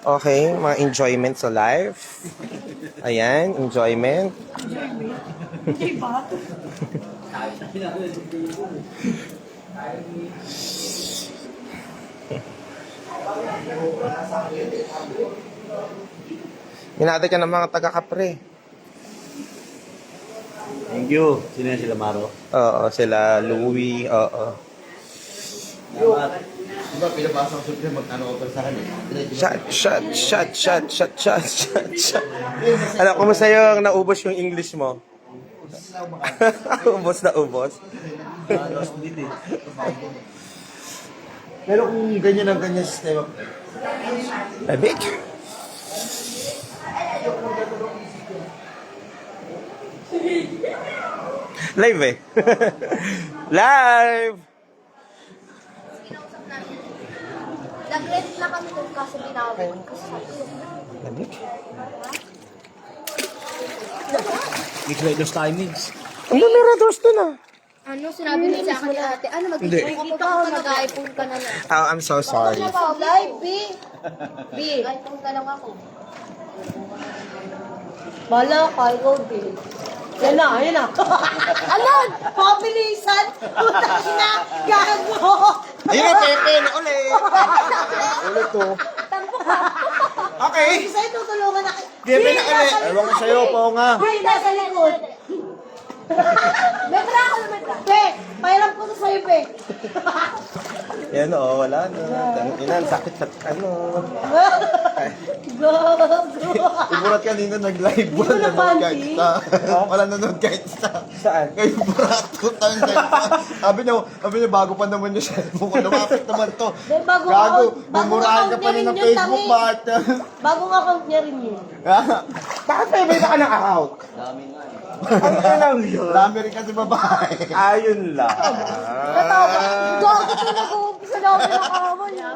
Okay, mga enjoyment sa life. Ayan, enjoyment. Minati ka ng mga taga-kapre. Thank you. Sino yan sila, Maro? Oo, sila Louie, oo. Salamat. Diba, pinabasa ko siyempre magkano offer sa akin eh. Shot. Ano, kumusta yung naubos yung English mo? Ubos na ubos. Lost din eh. Pero kung ganyan ang ganyan sistema, Labig. Live eh. Live! Nag-rent na kami doon kasi binawin ko sa Labig. bigla yung timings. Ang numeradors to na. Ano, sinabi niya sa akin ni ate, ano, mag-iipon ka pa, mag-iPhone ka na lang. Oh, I'm so sorry. Live, B. B. iPhone ka lang ako. Bala ka, ikaw, B. Yan na, yan na. Ano? Pabilisan? Putang na, gago. Ayun na, Pepe, na ulit. Ulit to. Tampo ka. Okay. Sa'yo tutulungan na. Pepe na ulit. Ewan ko sa'yo, po nga. Ay, nasa likod. May para ako naman ka. Be, pairam ko to sa'yo, Be. Yan o, wala na. Inan, sakit sa ano. Gago. Iburat kanina nag-live Hindi ko wala nanood kahit napansin. isa. Wala nanood kahit isa. Saan? Kayo burato tayo sabi niya bago pa naman yung cellphone ko. Lumapit naman to. Then, bagong Gago, account- bagong bumurahan ka account pa niya rin ng rin yun, Facebook tangi. part. Bagong account niya rin yun. Bakit may benta ka ng account? Ang alam yun. Dami rin kasi babae. Ayun lang. Natawa. Gago to, nag-uumpisa na ako pinakawa niya.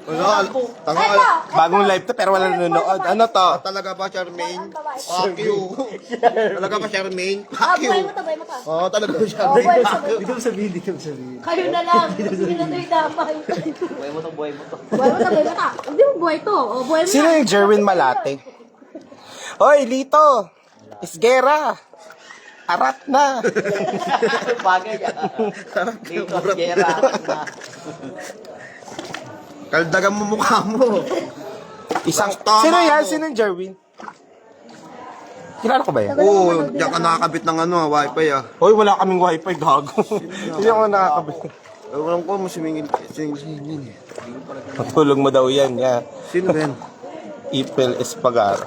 Wala, tanga ka. Eto! Bagong live to pero wala nanonood. Ano to? Talaga ba, Charmaine? Fuck you. Talaga ba, Charmaine? Ah, Fuck buhay you. mo to, buhay mo to. Oo, talaga ba, Oh, Charmaine? buhay mo to. Dito mo sabihin, dito mo sabihin. Kayo na lang. Sige na to idamay. Buhay mo to, buhay mo to. Buhay mo to, buhay mo to. Hindi mo buhay to. O, buhay mo Sino na. yung Jerwin Malate? Hoy, Lito! Isgera! Arat na! Bagay yan. Dito, gera. Kaldagan mo mukha mo. Isang... Tama Sino yan? mo. Sino yung Jerwin? Kilala ko ba yan? Oo, diyan ka nakakabit ng ano, wifi ah. Hoy, wala kaming wifi, gago. Hindi ako nakakabit. Alam ko, sumingil eh. Matulog mo daw yan, ya. Sino ba yan? Ipel Espagar.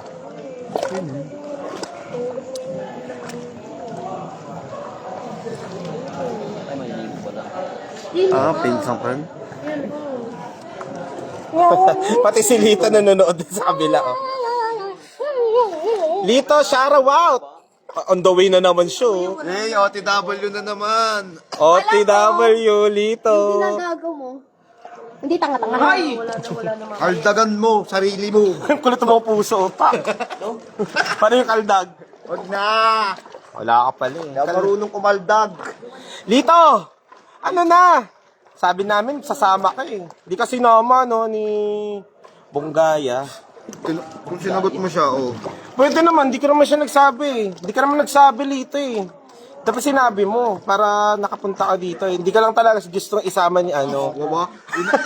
Ah, pinsan ka rin? Pati si Lito nanonood din sa kabila, oh. Lito, shout out! On the way na naman siya, oh. Hey, OTW na naman. OTW, Lito. Ginagago mo. Hindi tanga-tanga. Ay! Wala naman. Kaldagan mo, sarili mo. Kulit mo puso, oh. Pak! Paano yung kaldag? Huwag na. Wala ka pala, eh. Hindi ako marunong kumaldag. Lito! Ano na? Sabi namin, sasama ka eh. Di kasi sinama, no, ni Bonggaya. Kung sinagot mo siya, oh. Pwede naman, di ka naman siya nagsabi eh. Di ka naman nagsabi, Lito eh. Dapat sinabi mo, para nakapunta ka dito eh. Hindi ka lang talaga gustong isama ni ano. Wawa,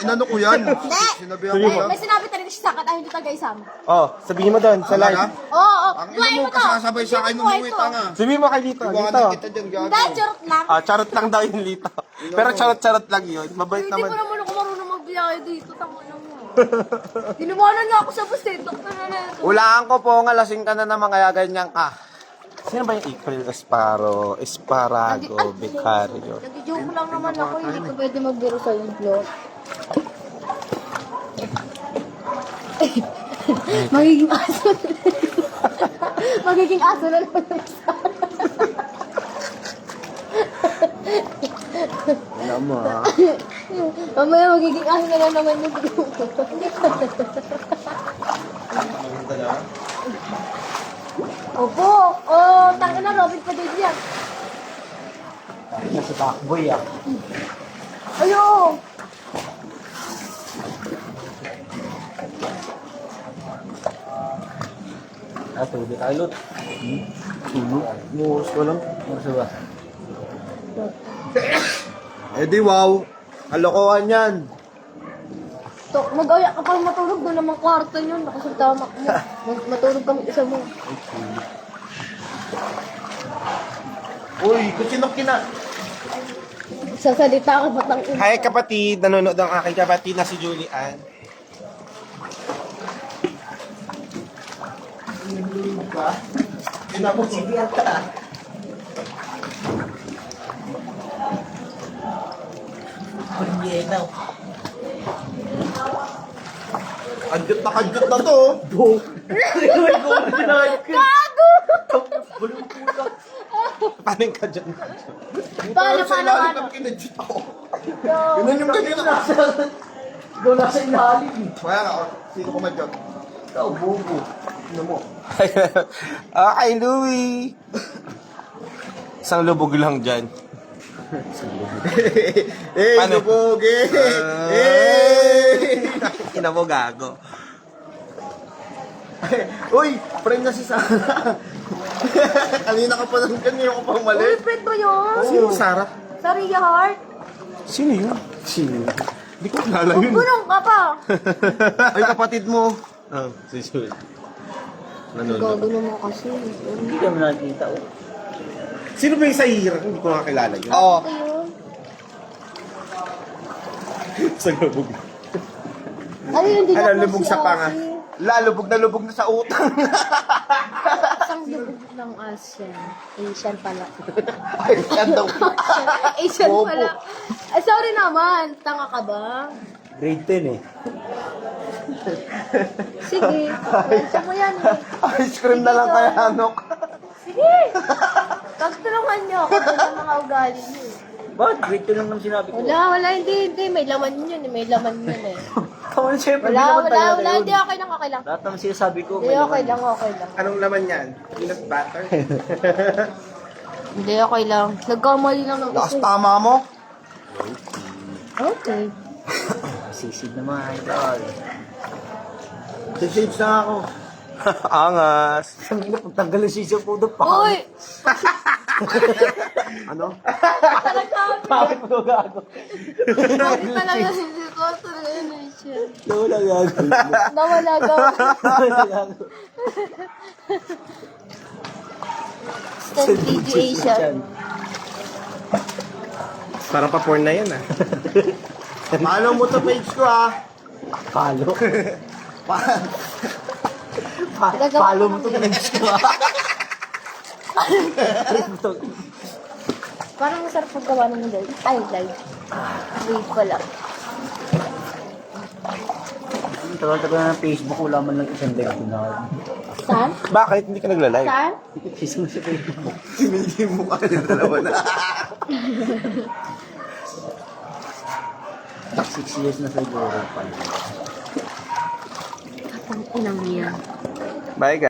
inano ko yan. Sinabihan ko yan. May sinabi talaga siya sa akin, ay hindi talaga isama. Oh, sabihin mo doon, sa live. Talaga? Oo, Ang buhay ina mo mo, to. kasasabay sa akin Buhay umuwi, to. tanga. Sabihin mo kay Lito, Lito. Iwanan kita dyan, Hindi, gago. charot lang. Ah, charot lang daw yung Lito. Pero charot-charot lang yun. Mabait Hindi naman. ko naman ako marunong magbiyahe dito. Tama na mo. Tiniwanan nga ako sa bus eh. Doktor na ito. Ulaan ko po, lasing ka na naman, kaya ganyan ka. Sino ba yung April Esparo, Esparago, Becario? Nag-joke lang naman ako. Hindi ko pwede magbiro sa vlog. Magiging aso. Magiging aso na naman. Wala mo, ha? Mamaya magiging aso na lang naman yung grupo. Opo. Oh, tanga na, Robin pa din yan. Nasa takboy ah. Ayo. Tubig tayo, Lot. Buhos ko lang. Ano ba? Eh di wow. Kalokohan yan. Mag-aya ka pang matulog, doon namang kwarto yun. Nakasagtamak mo. Matulog kami isa mo. Uy, kung sino Sasalita ka batang ina. Hi kapatid, nanonood ang aking kapatid na si Julian. Kinapusibiyal ka. Kadyot na to. Gago! Paano yung kadyan? Paano, Sa paano, ilalim paano? kami kinadyot ako. Ganun yung ganyan na. Ikaw nasa ilalim. Kaya nga, sino kumadyot? Ikaw, bobo. Ano mo? Okay, Louie. Isang lubog lang dyan. Eh, Paano? lubog eh. Eh. Ina mo gago. Uy, friend na si Sarah. Kanina ka pa lang kanina ko pang Uy, mali. friend mo yun? Sino Sarah? Sa Ria Heart? Sino yun? Sino? Hindi ko kilala yun. Gulong ka pa. Ay, kapatid mo. Oh, si Julian. Gago naman kasi. Hindi kami nakikita, oh. Sino ba yung sa hirap? Hindi ko nakakilala yun. Oo. Ayun. Isang lubog. Ay, hindi Ano, na lubog sa panga? Lalubog na sa utang. Isang lubog ng Asian. Asian pala. Ay, yan daw. Asian Bobo. pala. Ay, sorry naman. Tanga ka ba? Grade 10 eh. Sige. Mensa mo yan eh. Ice cream na lang kaya, Anok. Sige. Pagtulungan niyo ako sa mga ugali niyo. Bakit? Grade 10 lang naman sinabi ko. Wala, hindi. May laman yun eh. May laman yun eh. Kawan, siyempre, hindi naman talaga Wala. yun. Hindi, okay lang. Lahat naman sinasabi ko. Hindi, okay lang. Anong laman yan? Peanut butter? Hindi, okay lang. Nagkamali lang ng Lakas isa. tama mo. Okay. Sisid naman, idol. Sisage na ako. Angas. Isang ina, pagtanggal ang sisip po doon pa. Uy! Ano? Bakit mo gago? Bakit talaga hindi ko talaga yun eh siya. Wala gago. Nawala gawa. Wala gago. Stand PGA siya. Parang pa-porn na yan ah. Follow mo to page ko, ah. Palo. Gagawa Palo ko mo to ng- pinags ko ah. Parang masarap maggawa ng live. Ay, live. Wait pala. Tagal-tagal na ng Facebook, wala man lang isang deck na. Saan? Bakit? Hindi ka nagla-live? Saan? Isang sa Facebook. Sinigil mo ka rin dalawa na. 6 years na siguro pala. Ang inang yan. Bye guys.